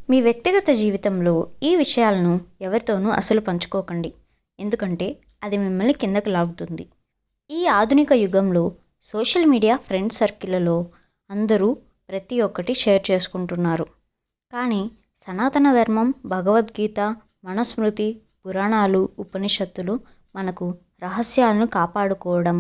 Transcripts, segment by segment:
మీ వ్యక్తిగత జీవితంలో ఈ విషయాలను ఎవరితోనూ అసలు పంచుకోకండి. ఎందుకంటే అది మిమ్మల్ని కిందకి లాగుతుంది. ఈ ఆధునిక యుగంలో సోషల్ మీడియా ఫ్రెండ్ సర్కిల్లలో అందరూ ప్రతి ఒక్కటి షేర్ చేసుకుంటున్నారు. కానీ సనాతన ధర్మం, భగవద్గీత, మనుస్మృతి, పురాణాలు, ఉపనిషత్తులు మనకు రహస్యాలను కాపాడుకోవడం,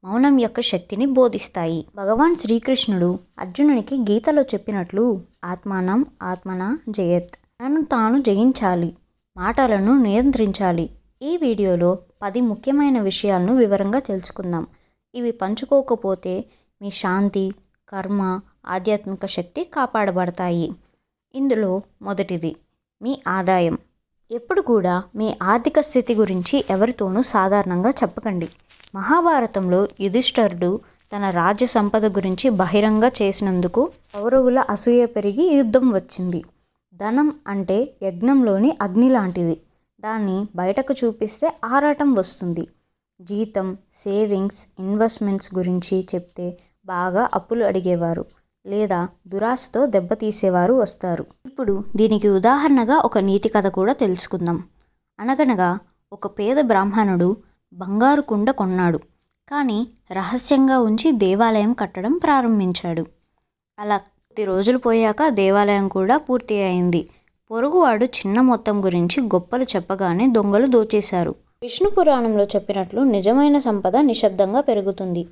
మౌనం యొక్క శక్తిని బోధిస్తాయి. భగవాన్ శ్రీకృష్ణుడు అర్జునునికి గీతలో చెప్పినట్లు ఆత్మానం ఆత్మన జయత్, తనను తాను జయించాలి, మాటలను నియంత్రించాలి. ఈ వీడియోలో 10 ముఖ్యమైన విషయాలను వివరంగా తెలుసుకుందాం. ఇవి పంచుకోకపోతే మీ శాంతి, కర్మ, ఆధ్యాత్మిక శక్తి కాపాడబడతాయి. ఇందులో మొదటిది మీ ఆదాయం. ఎప్పుడు కూడా మీ ఆర్థిక స్థితి గురించి ఎవరితోనూ సాధారణంగా చెప్పకండి. మహాభారతంలో యుధిష్ఠిరుడు తన రాజ్య సంపద గురించి బహిరంగ చేసినందుకు కౌరవుల అసూయ పెరిగి యుద్ధం వచ్చింది. ధనం అంటే యజ్ఞంలోని అగ్ని లాంటిది. దాన్ని బయటకు చూపిస్తే ఆరాటం వస్తుంది. జీతం, సేవింగ్స్, ఇన్వెస్ట్మెంట్స్ గురించి చెప్తే బాగా అప్పులు అడిగేవారు లేదా దురాశతో దెబ్బతీసేవారు వస్తారు. ఇప్పుడు దీనికి ఉదాహరణగా ఒక నీతి కథ కూడా తెలుసుకుందాం. అనగనగా ఒక పేద బ్రాహ్మణుడు బంగారు కుండ కొన్నాడు. కానీ రహస్యంగా ఉంచి దేవాలయం కట్టడం ప్రారంభించాడు. అలా కొద్ది రోజులు పోయాక దేవాలయం కూడా పూర్తి అయింది. పొరుగువాడు చిన్న మొత్తం గురించి గొప్పలు చెప్పగానే దొంగలు దోచేశారు. విష్ణు పురాణంలో చెప్పినట్లు నిజమైన సంపద నిశ్శబ్దంగా పెరుగుతుంది.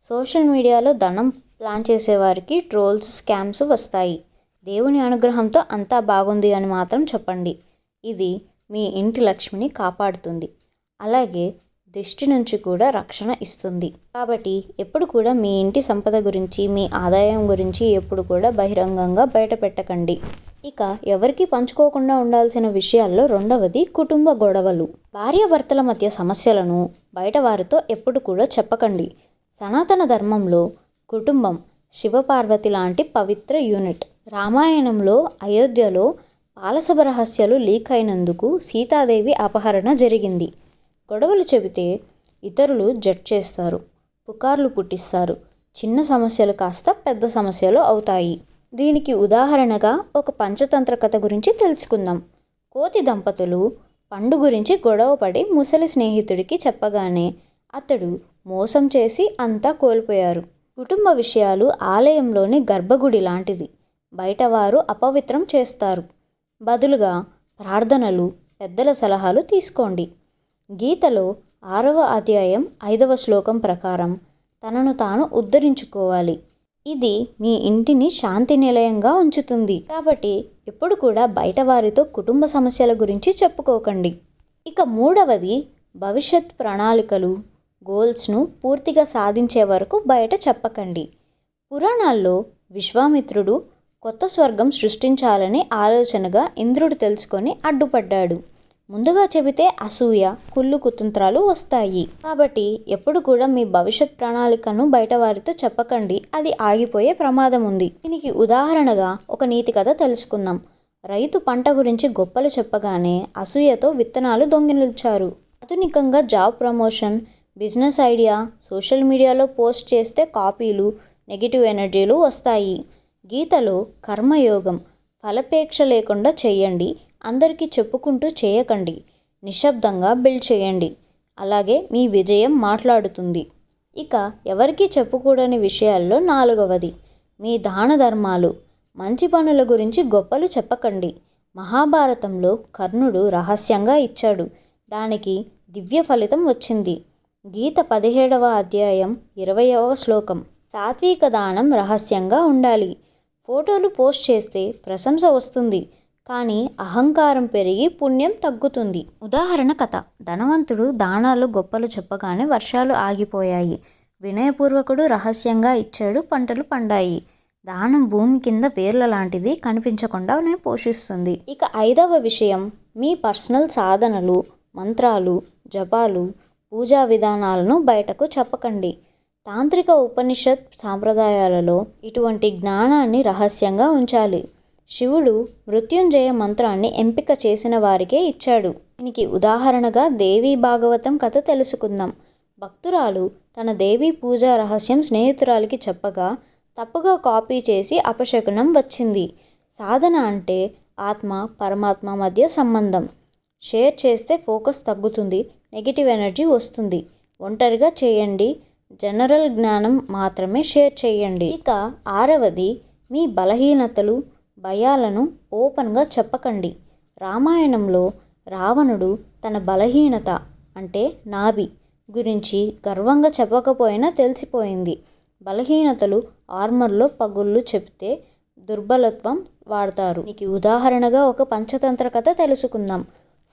సోషల్ మీడియాలో ధనం ప్లాన్ చేసేవారికి ట్రోల్స్, స్కామ్స్ వస్తాయి. దేవుని అనుగ్రహంతో అంతా బాగుంది అని మాత్రం చెప్పండి. ఇది మీ ఇంటి లక్ష్మిని కాపాడుతుంది. అలాగే దిష్టి నుంచి కూడా రక్షణ ఇస్తుంది. కాబట్టి ఎప్పుడు కూడా మీ ఇంటి సంపద గురించి, మీ ఆదాయం గురించి ఎప్పుడు కూడా బహిరంగంగా బయట పెట్టకండి. ఇక ఎవరికి పంచుకోకుండా ఉండాల్సిన విషయాల్లో రెండవది కుటుంబ గొడవలు. భార్యాభర్తల మధ్య సమస్యలను బయట వారితో ఎప్పుడు కూడా చెప్పకండి. సనాతన ధర్మంలో కుటుంబం శివపార్వతి లాంటి పవిత్ర యూనిట్. రామాయణంలో అయోధ్యలో పాలసభ రహస్యాలు లీక్ అయినందుకు సీతాదేవి అపహరణ జరిగింది. గొడవలు చెబితే ఇతరులు జడ్జ్ చేస్తారు, పుకార్లు పుట్టిస్తారు. చిన్న సమస్యలు కాస్త పెద్ద సమస్యలు అవుతాయి. దీనికి ఉదాహరణగా ఒక పంచతంత్ర కథ గురించి తెలుసుకుందాం. కోతి దంపతులు పండు గురించి గొడవపడి ముసలి స్నేహితుడికి చెప్పగానే అతడు మోసం చేసి అంతా కోల్పోయారు. కుటుంబ విషయాలు ఆలయంలోని గర్భగుడి లాంటిది. బయటవారు అపవిత్రం చేస్తారు. బదులుగా ప్రార్థనలు, పెద్దల సలహాలు తీసుకోండి. గీతలో 6వ అధ్యాయం 5వ శ్లోకం ప్రకారం తనను తాను ఉద్ధరించుకోవాలి. ఇది మీ ఇంటిని శాంతి నిలయంగా ఉంచుతుంది. కాబట్టి ఎప్పుడు కూడా బయట వారితో కుటుంబ సమస్యల గురించి చెప్పుకోకండి. ఇక మూడవది భవిష్యత్ ప్రణాళికలు, గోల్స్ను పూర్తిగా సాధించే వరకు బయట చెప్పకండి. పురాణాల్లో విశ్వామిత్రుడు కొత్త స్వర్గం సృష్టించాలనే ఆలోచనగా ఇంద్రుడు తెలుసుకొని అడ్డుపడ్డాడు. ముందుగా చెబితే అసూయ, కుళ్ళు కుతంత్రాలు వస్తాయి. కాబట్టి ఎప్పుడు కూడా మీ భవిష్యత్ ప్రణాళికను బయట వారితో చెప్పకండి. అది ఆగిపోయే ప్రమాదం ఉంది. దీనికి ఉదాహరణగా ఒక నీతి కథ తెలుసుకుందాం. రైతు పంట గురించి గొప్పలు చెప్పగానే అసూయతో విత్తనాలు దొంగిలించారు. ఆధునికంగా job promotion, business idea social మీడియాలో పోస్ట్ చేస్తే కాపీలు, నెగిటివ్ ఎనర్జీలు వస్తాయి. గీతలో కర్మయోగం ఫలపేక్ష లేకుండా చేయండి. అందరికీ చెప్పుకుంటూ చేయకండి. నిశ్శబ్దంగా బిల్డ్ చేయండి. అలాగే మీ విజయం మాట్లాడుతుంది. ఇక ఎవరికీ చెప్పుకూడని విషయాల్లో నాలుగవది మీ దాన ధర్మాలు. మంచి పనుల గురించి గొప్పలు చెప్పకండి. మహాభారతంలో కర్ణుడు రహస్యంగా ఇచ్చాడు. దానికి దివ్య ఫలితం వచ్చింది. గీత 17వ అధ్యాయం 20వ శ్లోకం. సాత్విక దానం రహస్యంగా ఉండాలి. ఫోటోలు పోస్ట్ చేస్తే ప్రశంస వస్తుంది, కానీ అహంకారం పెరిగి పుణ్యం తగ్గుతుంది. ఉదాహరణ కథ. ధనవంతుడు దానాలు గొప్పలు చెప్పగానే వర్షాలు ఆగిపోయాయి. వినయపూర్వకుడు రహస్యంగా ఇచ్చాడు, పంటలు పండాయి. దానం భూమి కింద వేర్ల లాంటిది, కనిపించకుండానే పోషిస్తుంది. ఇక 5వ విషయం మీ పర్సనల్ సాధనలు, మంత్రాలు, జపాలు, పూజా విధానాలను బయటకు చెప్పకండి. తాంత్రిక ఉపనిషత్ సాంప్రదాయాలలో ఇటువంటి జ్ఞానాన్ని రహస్యంగా ఉంచాలి. శివుడు మృత్యుంజయ మంత్రాన్ని ఎంపిక చేసిన వారికే ఇచ్చాడు. దీనికి ఉదాహరణగా దేవీ భాగవతం కథ తెలుసుకుందాం. భక్తురాలు తన దేవీ పూజా రహస్యం స్నేహితురాలికి చెప్పగా తప్పుగా కాపీ చేసి అపశకునం వచ్చింది. సాధన అంటే ఆత్మ పరమాత్మ మధ్య సంబంధం. షేర్ చేస్తే ఫోకస్ తగ్గుతుంది, నెగిటివ్ ఎనర్జీ వస్తుంది. ఒంటరిగా చేయండి, జనరల్ జ్ఞానం మాత్రమే షేర్ చేయండి. ఇక 6వది, మీ బలహీనతలు, భయాలను ఓపెన్గా చెప్పకండి. రామాయణంలో రావణుడు తన బలహీనత అంటే నాభి గురించి గర్వంగా చెప్పకపోయినా తెలిసిపోయింది. బలహీనతలు ఆర్మర్లో పగుళ్ళు చెప్తే దుర్బలత్వం వాడతారు. నీకు ఉదాహరణగా ఒక పంచతంత్ర కథ తెలుసుకుందాం.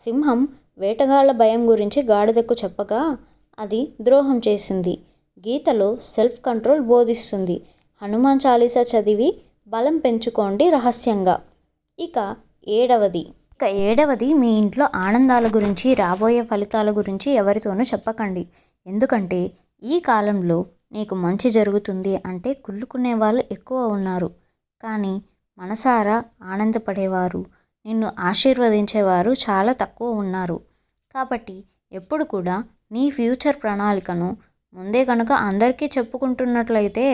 సింహం వేటగాళ్ల భయం గురించి గాడిదకు చెప్పగా అది ద్రోహం చేసింది. గీతలో సెల్ఫ్ కంట్రోల్ బోధిస్తుంది. హనుమాన్ చాలీసా చదివి బలం పెంచుకోండి రహస్యంగా. ఇక ఏడవది, మీ ఇంట్లో ఆనందాల గురించి, రాబోయే ఫలితాల గురించి ఎవరితోనూ చెప్పకండి. ఎందుకంటే ఈ కాలంలో నీకు మంచి జరుగుతుంది అంటే కుళ్ళుకునే వాళ్ళు ఎక్కువ ఉన్నారు, కానీ మనసారా ఆనందపడేవారు, నిన్ను ఆశీర్వదించేవారు చాలా తక్కువ ఉన్నారు. కాబట్టి ఎప్పుడు కూడా నీ ఫ్యూచర్ ప్రణాళికను ముందే కనుక అందరికీ చెప్పుకుంటున్నట్లయితే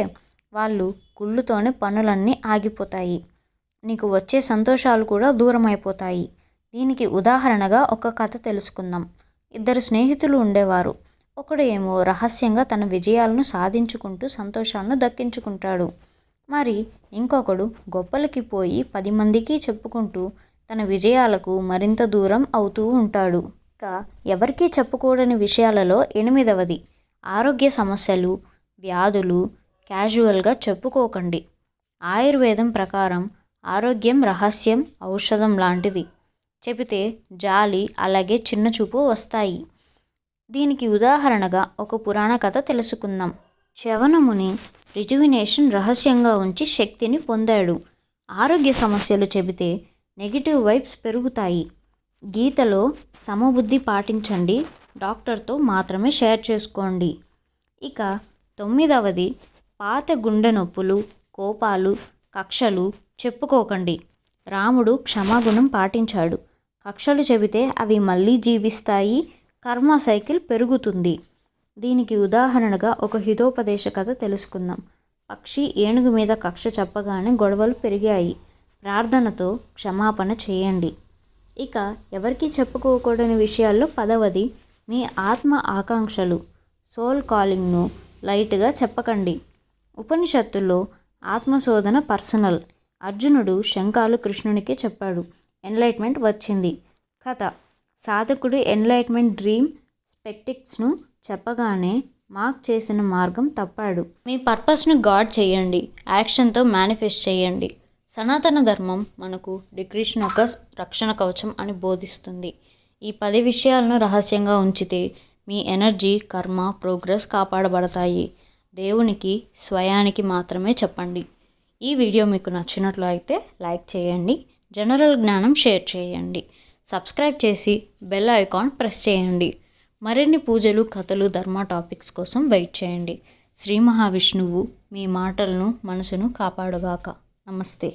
వాళ్ళు కుళ్ళుతోనే పనులన్నీ ఆగిపోతాయి. నీకు వచ్చే సంతోషాలు కూడా దూరం అయిపోతాయి. దీనికి ఉదాహరణగా ఒక కథ తెలుసుకుందాం. 2 స్నేహితులు ఉండేవారు. ఒకడు ఏమో రహస్యంగా తన విజయాలను సాధించుకుంటూ సంతోషాలను దక్కించుకుంటాడు. మరి ఇంకొకడు గొప్పలకి పోయి 10 మందికి చెప్పుకుంటూ తన విజయాలకు మరింత దూరం అవుతూ ఉంటాడు. ఇక ఎవరికీ చెప్పుకోడని విషయాలలో 8వది, ఆరోగ్య సమస్యలు, వ్యాధులు క్యాజువల్గా చెప్పుకోకండి. ఆయుర్వేదం ప్రకారం ఆరోగ్యం రహస్యం, ఔషధం లాంటిది. చెబితే జాలి అలాగే చిన్నచూపు వస్తాయి. దీనికి ఉదాహరణగా ఒక పురాణ కథ తెలుసుకుందాం. చ్యవనముని రిజువినేషన్ రహస్యంగా ఉంచి శక్తిని పొందాడు. ఆరోగ్య సమస్యలు చెబితే నెగిటివ్ వైబ్స్ పెరుగుతాయి. గీతలో సమబుద్ధి పాటించండి, డాక్టర్తో మాత్రమే షేర్ చేసుకోండి. ఇక 9వది, పాత గుండె నొప్పులు, కోపాలు, కక్షలు చెప్పుకోకండి. రాముడు క్షమాగుణం పాటించాడు. కక్షలు చెబితే అవి మళ్ళీ జీవిస్తాయి, కర్మ సైకిల్ పెరుగుతుంది. దీనికి ఉదాహరణగా ఒక హితోపదేశ కథ తెలుసుకుందాం. పక్షి ఏనుగు మీద కక్ష చెప్పగానే గొడవలు పెరిగాయి. ప్రార్థనతో క్షమాపణ చేయండి. ఇక ఎవరికీ చెప్పుకోకూడని విషయాల్లో 10వది, మీ ఆత్మ ఆకాంక్షలు, సోల్ కాలింగ్ను లైట్గా చెప్పకండి. ఉపనిషత్తుల్లో ఆత్మశోధన పర్సనల్. అర్జునుడు శంఖాలు కృష్ణునికి చెప్పాడు, ఎన్లైట్మెంట్ వచ్చింది. కథ, సాధకుడు ఎన్లైట్మెంట్ డ్రీమ్ స్పెక్టిక్స్ను చెప్పగానే మార్క్ చేసిన మార్గం తప్పాడు. మీ పర్పస్ను గాడ్ చేయండి, యాక్షన్తో మేనిఫెస్ట్ చేయండి. సనాతన ధర్మం మనకు డిక్రిషన్ ఒక రక్షణ కవచం అని బోధిస్తుంది. ఈ 10 విషయాలను రహస్యంగా ఉంచితే మీ ఎనర్జీ, కర్మ, ప్రోగ్రెస్ కాపాడబడతాయి. దేవునికి స్వయానికి మాత్రమే చెప్పండి. ఈ వీడియో మీకు నచ్చినట్లు అయితే లైక్ చేయండి, జనరల్ జ్ఞానం షేర్ చేయండి, సబ్స్క్రైబ్ చేసి బెల్ ఐకాన్ ప్రెస్ చేయండి. మరిన్ని పూజలు, కథలు, ధర్మ టాపిక్స్ కోసం వెయిట్ చేయండి. శ్రీ మహావిష్ణువు మీ మాటలను, మనసును కాపాడుగాక. నమస్తే.